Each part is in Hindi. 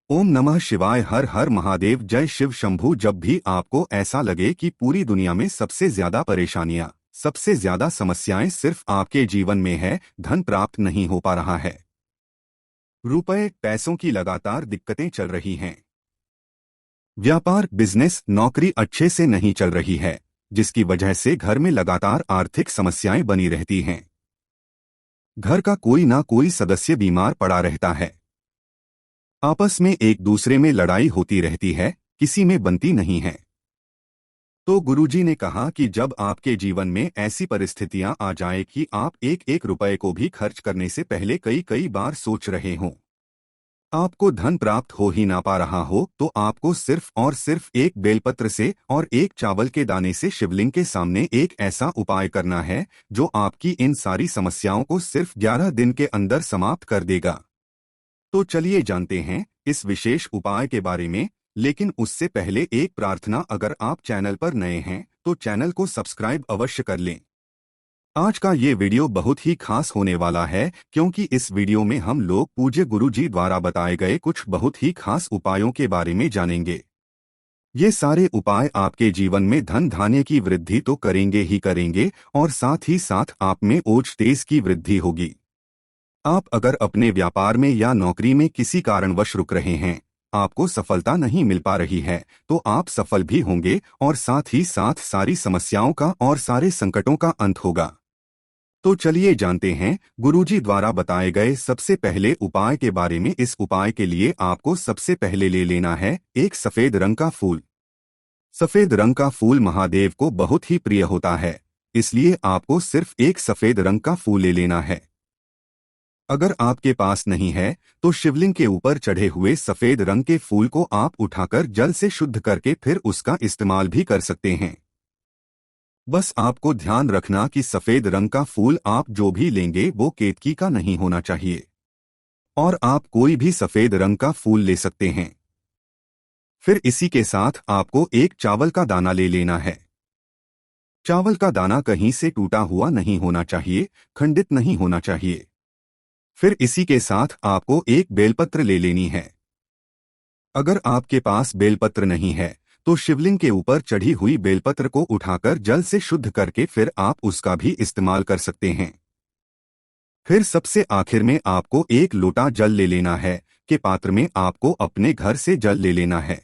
ओम नमः शिवाय। हर हर महादेव। जय शिव शंभू। जब भी आपको ऐसा लगे कि पूरी दुनिया में सबसे ज्यादा परेशानियां, सबसे ज्यादा समस्याएं सिर्फ आपके जीवन में है, धन प्राप्त नहीं हो पा रहा है, रुपए पैसों की लगातार दिक्कतें चल रही हैं, व्यापार बिजनेस नौकरी अच्छे से नहीं चल रही है, जिसकी वजह से घर में लगातार आर्थिक समस्याएं बनी रहती हैं, घर का कोई ना कोई सदस्य बीमार पड़ा रहता है, आपस में एक दूसरे में लड़ाई होती रहती है, किसी में बनती नहीं है। तो गुरुजी ने कहा कि जब आपके जीवन में ऐसी परिस्थितियां आ जाए कि आप एक एक रुपए को भी खर्च करने से पहले कई कई बार सोच रहे हों, आपको धन प्राप्त हो ही ना पा रहा हो, तो आपको सिर्फ और सिर्फ एक बेलपत्र से और एक चावल के दाने से शिवलिंग के सामने एक ऐसा उपाय करना है जो आपकी इन सारी समस्याओं को सिर्फ 11 दिन के अंदर समाप्त कर देगा। तो चलिए जानते हैं इस विशेष उपाय के बारे में, लेकिन उससे पहले एक प्रार्थना। अगर आप चैनल पर नए हैं तो चैनल को सब्सक्राइब अवश्य कर लें। आज का ये वीडियो बहुत ही खास होने वाला है, क्योंकि इस वीडियो में हम लोग पूज्य गुरु जी द्वारा बताए गए कुछ बहुत ही खास उपायों के बारे में जानेंगे। ये सारे उपाय आपके जीवन में धन धान्य की वृद्धि तो करेंगे ही करेंगे, और साथ ही साथ आप में ओज तेज की वृद्धि होगी। आप अगर अपने व्यापार में या नौकरी में किसी कारणवश रुक रहे हैं, आपको सफलता नहीं मिल पा रही है, तो आप सफल भी होंगे और साथ ही साथ सारी समस्याओं का और सारे संकटों का अंत होगा। तो चलिए जानते हैं गुरुजी द्वारा बताए गए सबसे पहले उपाय के बारे में। इस उपाय के लिए आपको सबसे पहले ले लेना है एक सफेद रंग का फूल। सफेद रंग का फूल महादेव को बहुत ही प्रिय होता है, इसलिए आपको सिर्फ एक सफेद रंग का फूल ले लेना है। अगर आपके पास नहीं है तो शिवलिंग के ऊपर चढ़े हुए सफेद रंग के फूल को आप उठाकर जल से शुद्ध करके फिर उसका इस्तेमाल भी कर सकते हैं। बस आपको ध्यान रखना कि सफेद रंग का फूल आप जो भी लेंगे वो केतकी का नहीं होना चाहिए, और आप कोई भी सफेद रंग का फूल ले सकते हैं। फिर इसी के साथ आपको एक चावल का दाना ले लेना है। चावल का दाना कहीं से टूटा हुआ नहीं होना चाहिए, खंडित नहीं होना चाहिए। फिर इसी के साथ आपको एक बेलपत्र ले लेनी है। अगर आपके पास बेलपत्र नहीं है तो शिवलिंग के ऊपर चढ़ी हुई बेलपत्र को उठाकर जल से शुद्ध करके फिर आप उसका भी इस्तेमाल कर सकते हैं। फिर सबसे आखिर में आपको एक लोटा जल ले लेना है कि पात्र में आपको अपने घर से जल ले लेना है।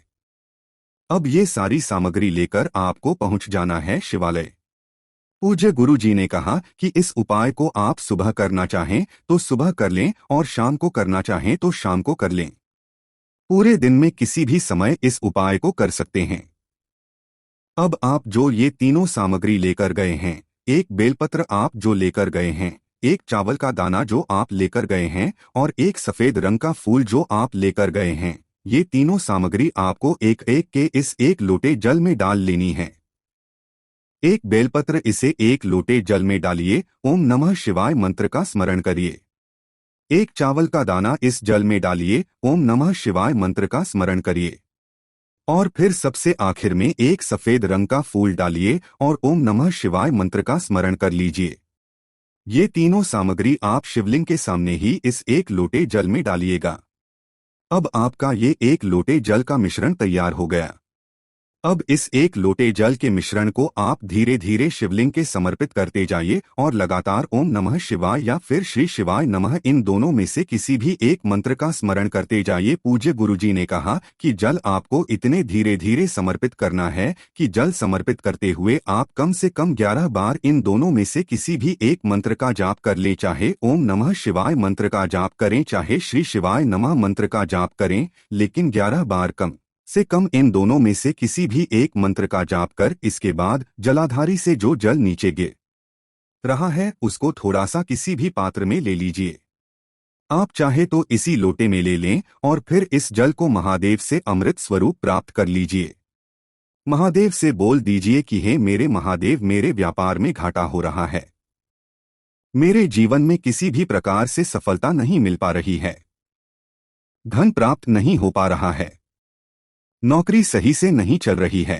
अब ये सारी सामग्री लेकर आपको पहुंच जाना है शिवालय। पूज्य गुरु जी ने कहा कि इस उपाय को आप सुबह करना चाहें तो सुबह कर लें और शाम को करना चाहें तो शाम को कर लें। पूरे दिन में किसी भी समय इस उपाय को कर सकते हैं। अब आप जो ये तीनों सामग्री लेकर गए हैं, एक बेलपत्र आप जो लेकर गए हैं, एक चावल का दाना जो आप लेकर गए हैं और एक सफेद रंग का फूल जो आप लेकर गए हैं, ये तीनों सामग्री आपको एक एक के इस एक लोटे जल में डाल लेनी है। एक बेलपत्र, इसे एक लोटे जल में डालिए, ओम नमः शिवाय मंत्र का स्मरण करिए। एक चावल का दाना इस जल में डालिए, ओम नमः शिवाय मंत्र का स्मरण करिए। और फिर सबसे आखिर में एक सफेद रंग का फूल डालिए और ओम नमः शिवाय मंत्र का स्मरण कर लीजिए। ये तीनों सामग्री आप शिवलिंग के सामने ही इस एक लोटे जल में डालिएगा। अब आपका ये एक लोटे जल का मिश्रण तैयार हो गया। अब इस एक लोटे जल के मिश्रण को आप धीरे धीरे शिवलिंग के समर्पित करते जाइए और लगातार ओम नमः शिवाय या फिर श्री शिवाय नमः, इन दोनों में से किसी भी एक मंत्र का स्मरण करते जाइए। पूज्य गुरुजी ने कहा कि जल आपको इतने धीरे धीरे समर्पित करना है कि जल समर्पित करते हुए आप कम से कम 11 बार इन दोनों में से किसी भी एक मंत्र का जाप कर लें। चाहे ओम नमः शिवाय मंत्र का जाप करें, चाहे श्री शिवाय नमः मंत्र का जाप करें, लेकिन 11 बार कम से कम इन दोनों में से किसी भी एक मंत्र का जाप कर इसके बाद जलाधारी से जो जल नीचे गिर रहा है उसको थोड़ा सा किसी भी पात्र में ले लीजिए। आप चाहे तो इसी लोटे में ले लें और फिर इस जल को महादेव से अमृत स्वरूप प्राप्त कर लीजिए। महादेव से बोल दीजिए कि हे मेरे महादेव, मेरे व्यापार में घाटा हो रहा है, मेरे जीवन में किसी भी प्रकार से सफलता नहीं मिल पा रही है, धन प्राप्त नहीं हो पा रहा है, नौकरी सही से नहीं चल रही है,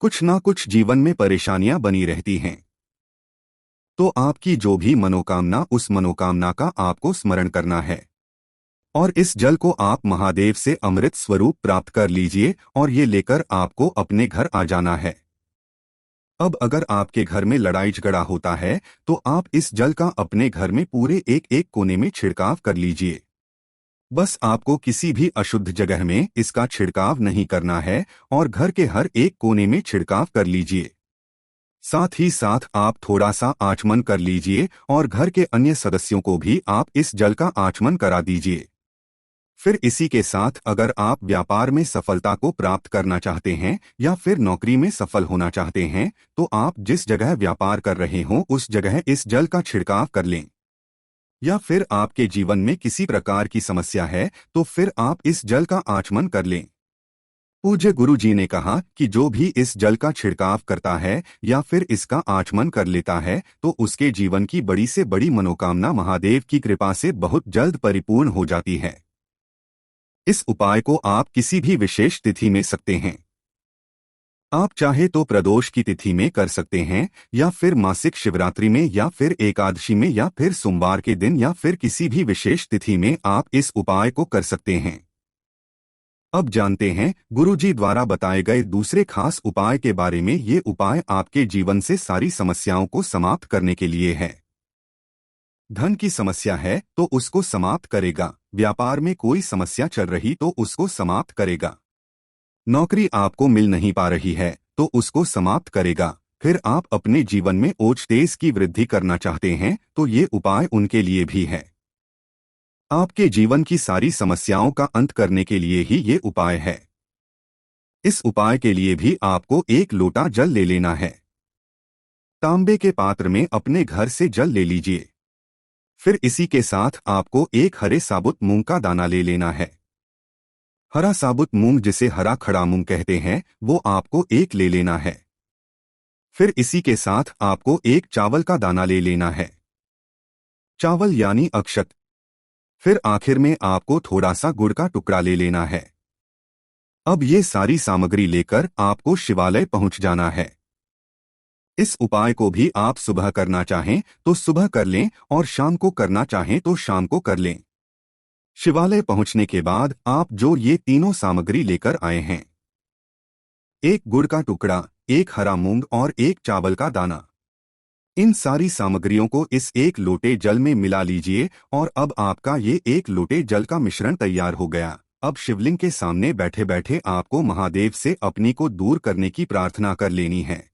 कुछ ना कुछ जीवन में परेशानियां बनी रहती हैं। तो आपकी जो भी मनोकामना, उस मनोकामना का आपको स्मरण करना है और इस जल को आप महादेव से अमृत स्वरूप प्राप्त कर लीजिए और ये लेकर आपको अपने घर आ जाना है। अब अगर आपके घर में लड़ाई झगड़ा होता है तो आप इस जल का अपने घर में पूरे एक एक कोने में छिड़काव कर लीजिए। बस आपको किसी भी अशुद्ध जगह में इसका छिड़काव नहीं करना है और घर के हर एक कोने में छिड़काव कर लीजिए। साथ ही साथ आप थोड़ा सा आचमन कर लीजिए और घर के अन्य सदस्यों को भी आप इस जल का आचमन करा दीजिए। फिर इसी के साथ अगर आप व्यापार में सफलता को प्राप्त करना चाहते हैं या फिर नौकरी में सफल होना चाहते हैं तो आप जिस जगह व्यापार कर रहे हो उस जगह इस जल का छिड़काव कर लें। या फिर आपके जीवन में किसी प्रकार की समस्या है तो फिर आप इस जल का आचमन कर लें। पूज्य गुरु जी ने कहा कि जो भी इस जल का छिड़काव करता है या फिर इसका आचमन कर लेता है तो उसके जीवन की बड़ी से बड़ी मनोकामना महादेव की कृपा से बहुत जल्द परिपूर्ण हो जाती है। इस उपाय को आप किसी भी विशेष तिथि में सकते हैं। आप चाहे तो प्रदोष की तिथि में कर सकते हैं या फिर मासिक शिवरात्रि में या फिर एकादशी में या फिर सोमवार के दिन या फिर किसी भी विशेष तिथि में आप इस उपाय को कर सकते हैं। अब जानते हैं गुरुजी द्वारा बताए गए दूसरे खास उपाय के बारे में। ये उपाय आपके जीवन से सारी समस्याओं को समाप्त करने के लिए है। धन की समस्या है तो उसको समाप्त करेगा, व्यापार में कोई समस्या चल रही तो उसको समाप्त करेगा, नौकरी आपको मिल नहीं पा रही है तो उसको समाप्त करेगा, फिर आप अपने जीवन में ओज तेज की वृद्धि करना चाहते हैं तो ये उपाय उनके लिए भी है। आपके जीवन की सारी समस्याओं का अंत करने के लिए ही ये उपाय है। इस उपाय के लिए भी आपको एक लोटा जल ले लेना है। तांबे के पात्र में अपने घर से जल ले लीजिए। फिर इसी के साथ आपको एक हरे साबुत मूंग का दाना ले लेना है। हरा साबुत मूंग जिसे हरा खड़ा मूंग कहते हैं वो आपको एक ले लेना है। फिर इसी के साथ आपको एक चावल का दाना ले लेना है, चावल यानी अक्षत। फिर आखिर में आपको थोड़ा सा गुड़ का टुकड़ा ले लेना है। अब ये सारी सामग्री लेकर आपको शिवालय पहुंच जाना है। इस उपाय को भी आप सुबह करना चाहें तो सुबह कर लें और शाम को करना चाहें तो शाम को कर लें। शिवालय पहुंचने के बाद आप जो ये तीनों सामग्री लेकर आए हैं, एक गुड़ का टुकड़ा, एक हरा मूंग और एक चावल का दाना, इन सारी सामग्रियों को इस एक लोटे जल में मिला लीजिए और अब आपका ये एक लोटे जल का मिश्रण तैयार हो गया। अब शिवलिंग के सामने बैठे बैठे आपको महादेव से अपनी को दूर करने की प्रार्थना कर लेनी है।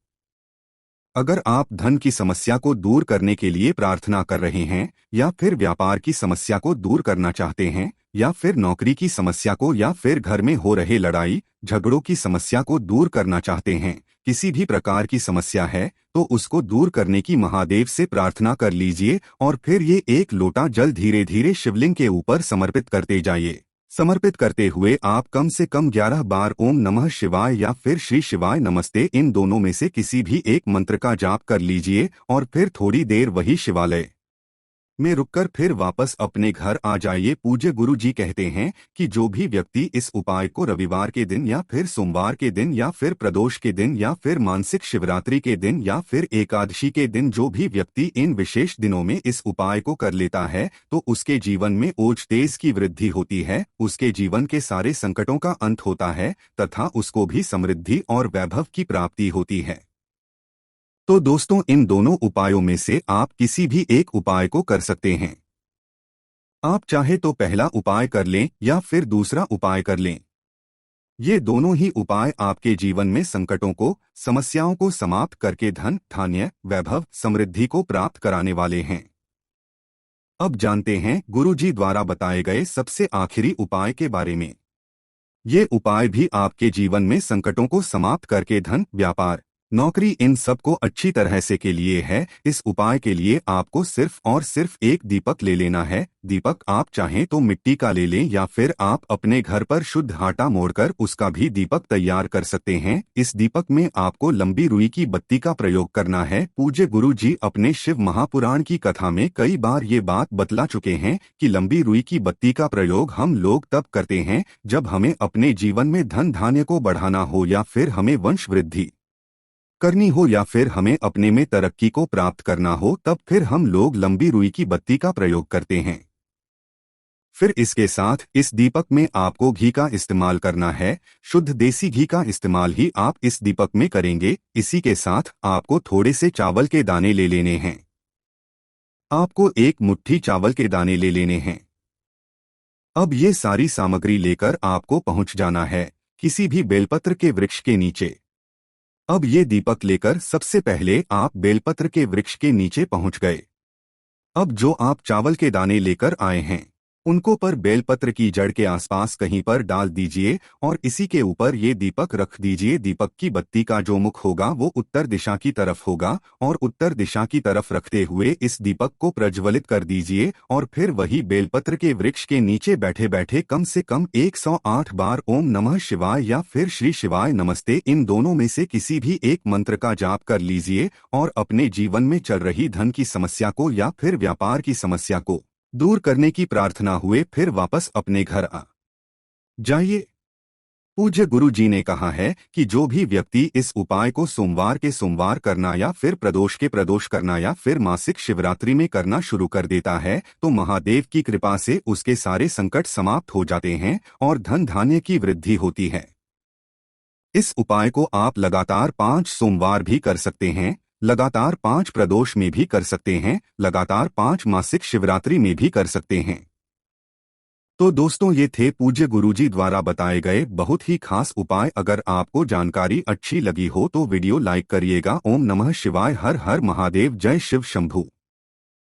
अगर आप धन की समस्या को दूर करने के लिए प्रार्थना कर रहे हैं या फिर व्यापार की समस्या को दूर करना चाहते हैं या फिर नौकरी की समस्या को या फिर घर में हो रहे लड़ाई झगड़ों की समस्या को दूर करना चाहते हैं, किसी भी प्रकार की समस्या है तो उसको दूर करने की महादेव से प्रार्थना कर लीजिए और फिर ये एक लोटा जल धीरे धीरे शिवलिंग के ऊपर समर्पित करते जाइए। समर्पित करते हुए आप कम से कम 11 बार ओम नमः शिवाय या फिर श्री शिवाय नमस्ते इन दोनों में से किसी भी एक मंत्र का जाप कर लीजिए और फिर थोड़ी देर वही शिवालय में रुककर फिर वापस अपने घर आ जाइए। पूज्य गुरु जी कहते हैं कि जो भी व्यक्ति इस उपाय को रविवार के दिन या फिर सोमवार के दिन या फिर प्रदोष के दिन या फिर मानसिक शिवरात्रि के दिन या फिर एकादशी के दिन जो भी व्यक्ति इन विशेष दिनों में इस उपाय को कर लेता है तो उसके जीवन में ओज तेज की वृद्धि होती है, उसके जीवन के सारे संकटों का अंत होता है तथा उसको भी समृद्धि और वैभव की प्राप्ति होती है। तो दोस्तों इन दोनों उपायों में से आप किसी भी एक उपाय को कर सकते हैं। आप चाहे तो पहला उपाय कर लें या फिर दूसरा उपाय कर लें। ये दोनों ही उपाय आपके जीवन में संकटों को, समस्याओं को समाप्त करके धन, धान्य, वैभव, समृद्धि को प्राप्त कराने वाले हैं। अब जानते हैं गुरुजी द्वारा बताए गए सबसे आखिरी उपाय के बारे में। ये उपाय भी आपके जीवन में संकटों को समाप्त करके धन, व्यापार, नौकरी इन सब को अच्छी तरह से के लिए है। इस उपाय के लिए आपको सिर्फ और सिर्फ एक दीपक ले लेना है। दीपक आप चाहें तो मिट्टी का ले लें या फिर आप अपने घर पर शुद्ध आटा मोड़कर उसका भी दीपक तैयार कर सकते हैं। इस दीपक में आपको लंबी रुई की बत्ती का प्रयोग करना है। पूज्य गुरु जी अपने शिव महापुराण की कथा में कई बार ये बात बतला चुके हैं कि लंबी रुई की बत्ती का प्रयोग हम लोग तब करते हैं जब हमें अपने जीवन में धन धान्य को बढ़ाना हो या फिर हमें वंश वृद्धि करनी हो या फिर हमें अपने में तरक्की को प्राप्त करना हो, तब फिर हम लोग लंबी रुई की बत्ती का प्रयोग करते हैं। फिर इसके साथ इस दीपक में आपको घी का इस्तेमाल करना है। शुद्ध देसी घी का इस्तेमाल ही आप इस दीपक में करेंगे। इसी के साथ आपको थोड़े से चावल के दाने ले लेने हैं। आपको एक मुट्ठी चावल के दाने ले लेने हैं। अब ये सारी सामग्री लेकर आपको पहुंच जाना है किसी भी बेलपत्र के वृक्ष के नीचे। अब ये दीपक लेकर सबसे पहले आप बेलपत्र के वृक्ष के नीचे पहुंच गए। अब जो आप चावल के दाने लेकर आए हैं उनको पर बेलपत्र की जड़ के आसपास कहीं पर डाल दीजिए और इसी के ऊपर ये दीपक रख दीजिए। दीपक की बत्ती का जो मुख होगा वो उत्तर दिशा की तरफ होगा और उत्तर दिशा की तरफ रखते हुए इस दीपक को प्रज्वलित कर दीजिए और फिर वही बेलपत्र के वृक्ष के नीचे बैठे बैठे कम से कम 108 बार ओम नमः शिवाय या फिर श्री शिवाय नमस्ते इन दोनों में से किसी भी एक मंत्र का जाप कर लीजिए और अपने जीवन में चल रही धन की समस्या को या फिर व्यापार की समस्या को दूर करने की प्रार्थना हुए फिर वापस अपने घर आ जाइए। पूज्य गुरु जी ने कहा है कि जो भी व्यक्ति इस उपाय को सोमवार के सोमवार करना या फिर प्रदोष के प्रदोष करना या फिर मासिक शिवरात्रि में करना शुरू कर देता है तो महादेव की कृपा से उसके सारे संकट समाप्त हो जाते हैं और धन धान्य की वृद्धि होती है। इस उपाय को आप लगातार 5 सोमवार भी कर सकते हैं, लगातार 5 प्रदोष में भी कर सकते हैं, लगातार 5 मासिक शिवरात्रि में भी कर सकते हैं। तो दोस्तों ये थे पूज्य गुरुजी द्वारा बताए गए बहुत ही खास उपाय। अगर आपको जानकारी अच्छी लगी हो तो वीडियो लाइक करिएगा। ओम नमः शिवाय। हर हर महादेव। जय शिव शंभू।